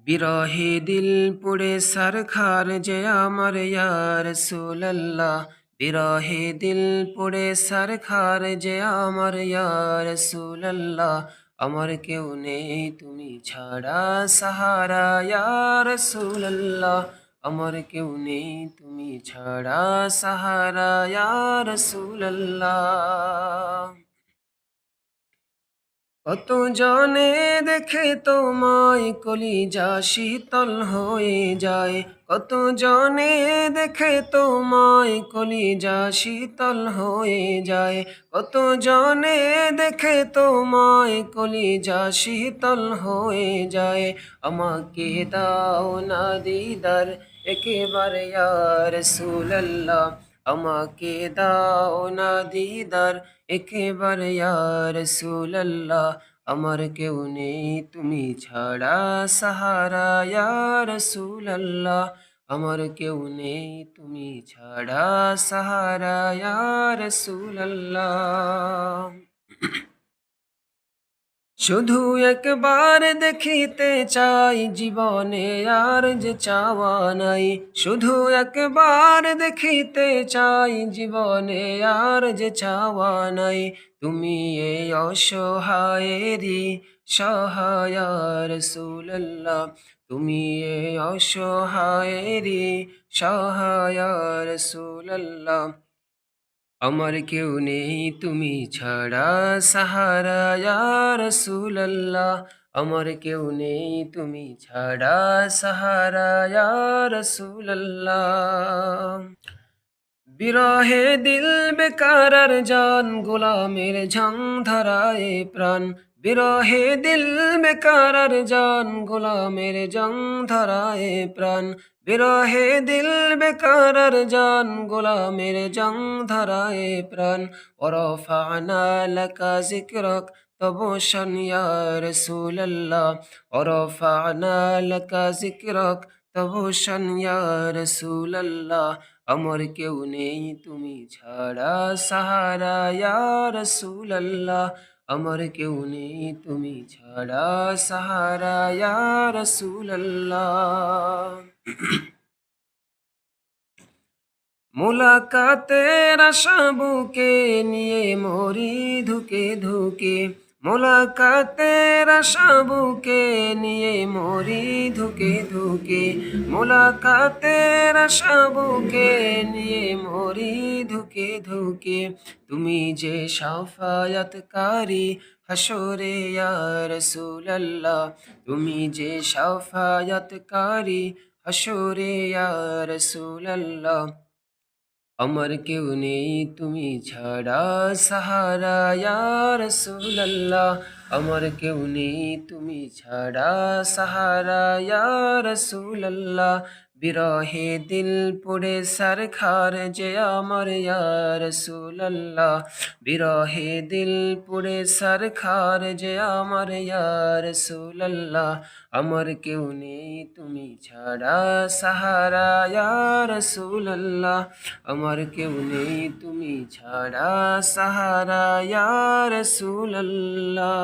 বিরহে দিল পুড়ে সরখার যে আমার ইয়া রাসূলুল্লাহ। বিরহে দিল পুড়ে সরখার যে আমার ইয়া রাসূলুল্লাহ। আমার কেউ নেই তুমি ছাড়া সাহারা ইয়া রাসূলুল্লাহ। আমার কেউ নেই তুমি ছাড়া সাহারা ইয়া রাসূলুল্লাহ। কত জনে দেখে তোমায় কলিজা শীতল হয়ে যায়। কত জনে দেখে তোমায় কলিজা শীতল হয়ে যায়। কত জনে দেখে তোমায় কলিজা শীতল হয়ে যায়। আমাকে দাও না দিদার একেবারে ইয়া রাসূলুল্লাহ। আমাকে দাও না দিদার একেবারে ইয়া রাসূলুল্লাহ। আমার কেউ নেই তুমি ছাড়া সাহারা ইয়া রাসূলুল্লাহ। আমার কেউ নেই তুমি ছাড়া সাহারা ইয়া রাসূলুল্লাহ। শুধু একবার দেখিতে চাই জীবনে আর যে চাওয়া নাই। শুধু একবার দেখিতে চাই জীবনে আর যে চাওয়া নাই। তুমি এই অসহায়েরই সহায় ইয়া রাসূলুল্লাহ। তুমি এই অসহায়েরই সহায় ইয়া রাসূলুল্লাহ। আমার কেউ নেই তুমি ছাড়া সাহারা ইয়া রাসূলুল্লাহ। আমার কেউ নেই তুমি ছাড়া সাহারা ইয়া রাসূলুল্লাহ। বিরহে দিল বেকারার জান গোলামের ঝং ধরায় প্রাণ। বিরহে দিল বেকারার জান গোলামের জং ধরায় প্রাণ। বিরহে দিল বেকারার জান গোলামের জং ধরায় প্রাণ। ওরফানা লাকা যিকরাক তবশন ইয়া রাসূলুল্লাহ। ওরফানা লাকা যিকরাক তবশন ইয়া রাসূলুল্লাহ। আমার কেউ নেই তুমি ছাড়া সাহারা ইয়া রাসূলুল্লাহ। আমার কেউ নেই তুমি ছাড়া সাহারা ইয়া রাসূলুল্লাহ। মুলাকাতের আশা বুকে নিয়ে মরি ধুকে ধুকে। মুলাকাতের আশা বুকে নিয়ে মরি ধুকে ধুকে। মুলাকাতের আশা বুকে নিয়ে মরি ধুকে ধুকে। তুমি যে শাফায়াতকারী হাসরে ইয়া রাসূলুল্লাহ। তুমি যে শাফায়াতকারী হাসরে ইয়া রাসূলুল্লাহ। আমার কেউ নেই তুমি ছাড়া সাহারা ইয়া রাসূলুল্লাহ। আমার কেউ নেই তুমি ছাড়া সাহারা ইয়া রাসূলুল্লাহ। বিরহে দিল পুড়ে সরখার যে আমার ইয়া রাসূলুল্লাহ। বিরহে দিল পুড়ে সরখার যে আমার ইয়া রাসূলুল্লাহ। আমার কেউ নেই তুমি ছাড়া সাহারা ইয়া রাসূলুল্লাহ। আমার কেউ নেই তুমি ছাড়া সাহারা ইয়া রাসূলুল্লাহ।